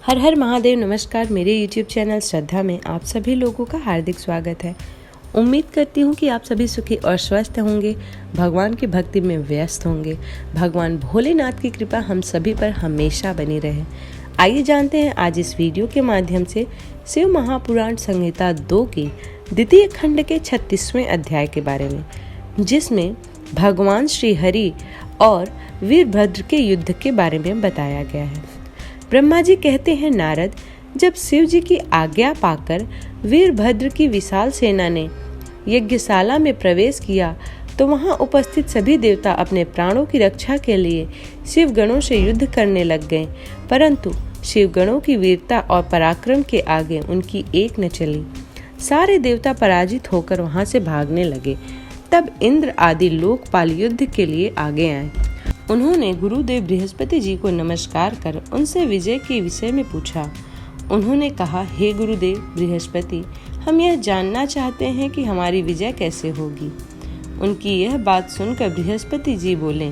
हर हर महादेव। नमस्कार। मेरे YouTube channel श्रद्धा में आप सभी लोगों का हार्दिक स्वागत है। उम्मीद करती हूँ कि आप सभी सुखी और स्वस्थ होंगे, भगवान की भक्ति में व्यस्त होंगे। भगवान भोलेनाथ की कृपा हम सभी पर हमेशा बनी रहे। आइए जानते हैं आज इस वीडियो के माध्यम से शिव महापुराण संहिता 2 की द्वितीय खंड के 36वें अध्याय के बारे में, जिसमें भगवान श्री हरि और वीरभद्र के युद्ध के बारे में बताया गया है। ब्रह्मा जी कहते हैं, नारद, जब शिव जी की आज्ञा पाकर वीरभद्र की विशाल सेना ने यज्ञशाला में प्रवेश किया तो वहां उपस्थित सभी देवता अपने प्राणों की रक्षा के लिए शिव गणों से युद्ध करने लग गए, परंतु शिव गणों की वीरता और पराक्रम के आगे उनकी एक न चली। सारे देवता पराजित होकर वहां से भागने लगे। तब इंद्र आदि लोकपाल युद्ध के लिए आगे आए। उन्होंने गुरुदेव बृहस्पति जी को नमस्कार कर उनसे विजय के विषय में पूछा। उन्होंने कहा, हे गुरुदेव बृहस्पति, हम यह जानना चाहते हैं कि हमारी विजय कैसे होगी। उनकी यह बात सुनकर बृहस्पति जी बोले,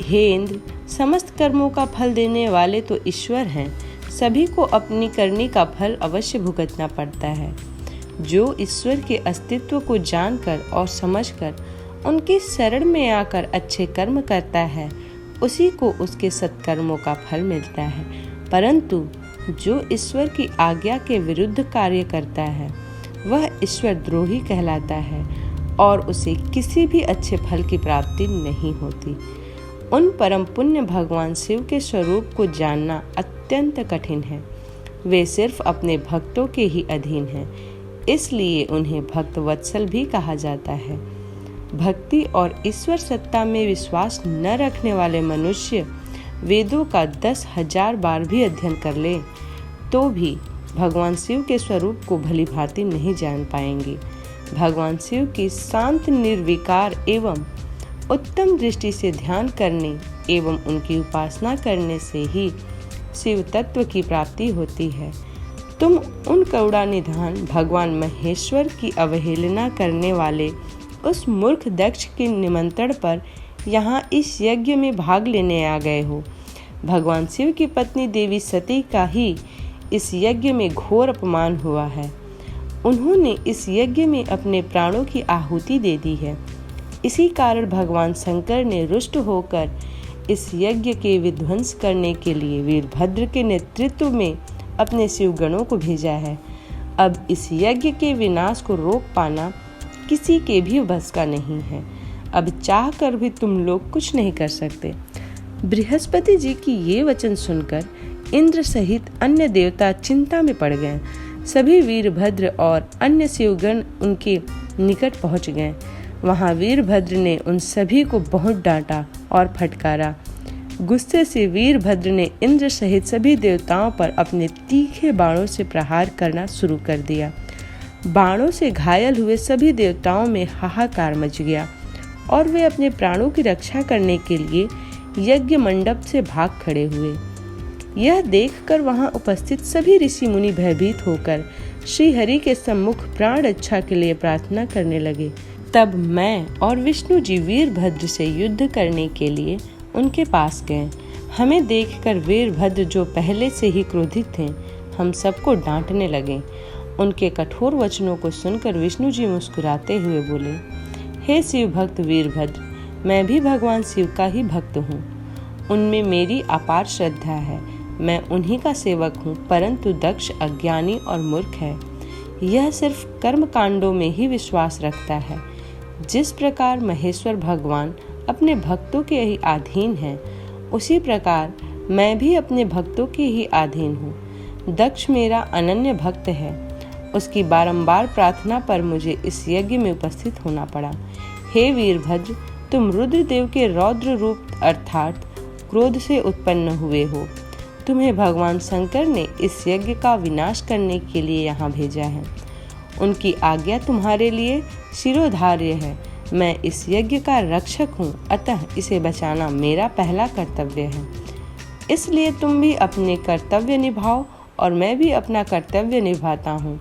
हे इंद्र, समस्त कर्मों का फल देने वाले तो ईश्वर हैं। सभी को अपनी करनी का फल अवश्य भुगतना पड़ता है। जो ईश्वर के अस्तित्व को जानकर और समझकर उनकी शरण में आकर अच्छे कर्म करता है, उसी को उसके सत्कर्मों का फल मिलता है। परंतु जो ईश्वर की आज्ञा के विरुद्ध कार्य करता है, वह ईश्वर द्रोही कहलाता है और उसे किसी भी अच्छे फल की प्राप्ति नहीं होती। उन परम पुण्य भगवान शिव के स्वरूप को जानना अत्यंत कठिन है। वे सिर्फ अपने भक्तों के ही अधीन हैं, इसलिए उन्हें भक्त वत्सल भी कहा जाता है। भक्ति और ईश्वर सत्ता में विश्वास न रखने वाले मनुष्य वेदों का 10,000 बार भी अध्ययन कर ले तो भी भगवान शिव के स्वरूप को भली भांति नहीं जान पाएंगे। भगवान शिव की शांत, निर्विकार एवं उत्तम दृष्टि से ध्यान करने एवं उनकी उपासना करने से ही शिव तत्व की प्राप्ति होती है। तुम उन करुणा निधान भगवान महेश्वर की अवहेलना करने वाले उस मूर्ख दक्ष के निमंत्रण पर यहाँ इस यज्ञ में भाग लेने आ गए हो। भगवान शिव की पत्नी देवी सती का ही इस यज्ञ में घोर अपमान हुआ है। उन्होंने इस यज्ञ में अपने प्राणों की आहुति दे दी है। इसी कारण भगवान शंकर ने रुष्ट होकर इस यज्ञ के विध्वंस करने के लिए वीरभद्र के नेतृत्व में अपने शिवगणों को भेजा है। अब इस यज्ञ के विनाश को रोक पाना किसी के भी बस का नहीं है। अब चाह कर भी तुम लोग कुछ नहीं कर सकते। बृहस्पति जी की ये वचन सुनकर इंद्र सहित अन्य देवता चिंता में पड़ गए। सभी वीरभद्र और अन्य शिवगण उनके निकट पहुंच गए। वहां वीरभद्र ने उन सभी को बहुत डांटा और फटकारा। गुस्से से वीरभद्र ने इंद्र सहित सभी देवताओं पर अपने तीखे बाणों से प्रहार करना शुरू कर दिया। बाणों से घायल हुए सभी देवताओं में हाहाकार मच गया और वे अपने प्राणों की रक्षा करने के लिए यज्ञ मंडप से भाग खड़े हुए। यह देखकर वहां उपस्थित सभी ऋषि मुनि भयभीत होकर श्री हरि के सम्मुख प्राण रक्षा के लिए प्रार्थना करने लगे। तब मैं और विष्णु जी वीरभद्र से युद्ध करने के लिए उनके पास गए। हमें देखकर वीरभद्र, जो पहले से ही क्रोधित थे, हम सबको डांटने लगे। उनके कठोर वचनों को सुनकर विष्णु जी मुस्कुराते हुए बोले, हे शिव भक्त वीरभद्र, मैं भी भगवान शिव का ही भक्त हूँ। उनमें मेरी अपार श्रद्धा है। मैं उन्हीं का सेवक हूँ, परंतु दक्ष अज्ञानी और मूर्ख है। यह सिर्फ कर्म कांडों में ही विश्वास रखता है। जिस प्रकार महेश्वर भगवान अपने भक्तों के ही अधीन है, उसी प्रकार मैं भी अपने भक्तों के ही अधीन हूँ। दक्ष मेरा अनन्य भक्त है। उसकी बारंबार प्रार्थना पर मुझे इस यज्ञ में उपस्थित होना पड़ा। हे वीरभद्र, तुम रुद्रदेव के रौद्र रूप अर्थात क्रोध से उत्पन्न हुए हो। तुम्हें भगवान शंकर ने इस यज्ञ का विनाश करने के लिए यहाँ भेजा है। उनकी आज्ञा तुम्हारे लिए शिरोधार्य है। मैं इस यज्ञ का रक्षक हूँ, अतः इसे बचाना मेरा पहला कर्तव्य है। इसलिए तुम भी अपने कर्तव्य निभाओ और मैं भी अपना कर्तव्य निभाता हूँ।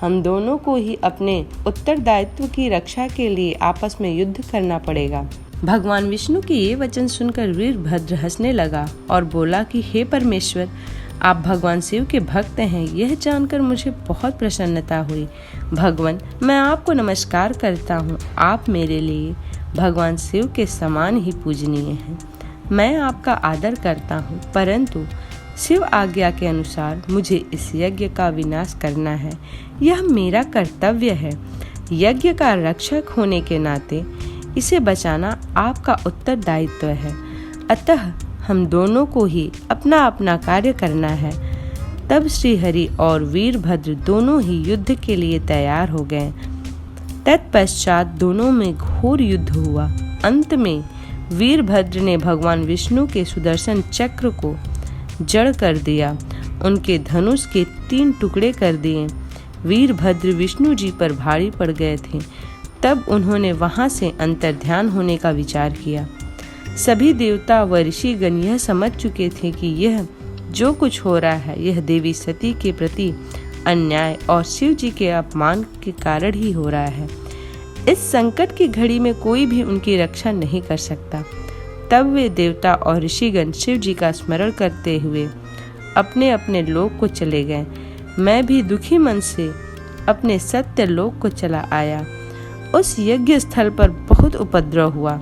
हम दोनों को ही अपने उत्तरदायित्व की रक्षा के लिए आपस में युद्ध करना पड़ेगा। भगवान विष्णु के ये वचन सुनकर वीरभद्र हंसने लगा और बोला कि हे परमेश्वर, आप भगवान शिव के भक्त हैं, यह जानकर मुझे बहुत प्रसन्नता हुई। भगवान, मैं आपको नमस्कार करता हूँ। आप मेरे लिए भगवान शिव के समान ही पूजनीय हैं। मैं आपका आदर करता हूँ, परंतु शिव आज्ञा के अनुसार मुझे इस यज्ञ का विनाश करना है। यह मेरा कर्तव्य है। यज्ञ का रक्षक होने के नाते इसे बचाना आपका उत्तरदायित्व है। अतः हम दोनों को ही अपना अपना कार्य करना है। तब श्रीहरि और वीरभद्र दोनों ही युद्ध के लिए तैयार हो गए। तत्पश्चात दोनों में घोर युद्ध हुआ। अंत में वीरभद्र ने भगवान विष्णु के सुदर्शन चक्र को जड़ कर दिया, उनके धनुष के 3 टुकड़े कर दिए। वीरभद्र विष्णु जी पर भारी पड़ गए थे। तब उन्होंने वहां से अंतर्ध्यान होने का विचार किया। सभी देवता व ऋषिगण यह समझ चुके थे कि यह जो कुछ हो रहा है यह देवी सती के प्रति अन्याय और शिव जी के अपमान के कारण ही हो रहा है। इस संकट की घड़ी में कोई भी उनकी रक्षा नहीं कर सकता। तब वे देवता और ऋषिगण शिव जी का स्मरण करते हुए अपने अपने लोक को चले गए। मैं भी दुखी मन से अपने सत्य लोक को चला आया। उस यज्ञ स्थल पर बहुत उपद्रव हुआ।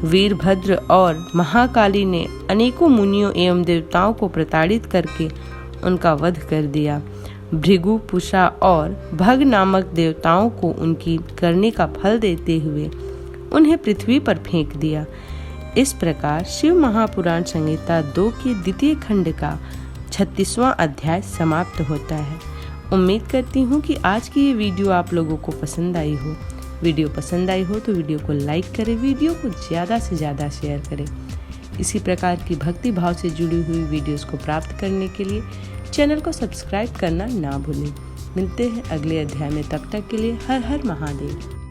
वीरभद्र और महाकाली ने अनेकों मुनियों एवं देवताओं को प्रताड़ित करके उनका वध कर दिया। भृगु, पुषा और भग नामक देवताओं को उनकी करने का फल देते हुए उन्हें पृथ्वी पर फेंक दिया। इस प्रकार शिव महापुराण संहिता 2 के द्वितीय खंड का 36वां अध्याय समाप्त होता है। उम्मीद करती हूँ कि आज की ये वीडियो आप लोगों को पसंद आई हो। वीडियो पसंद आई हो तो वीडियो को लाइक करें, वीडियो को ज़्यादा से ज़्यादा शेयर करें। इसी प्रकार की भक्ति भाव से जुड़ी हुई वीडियोस को प्राप्त करने के लिए चैनल को सब्सक्राइब करना ना भूलें। मिलते हैं अगले अध्याय में, तब तक के लिए हर हर महादेव।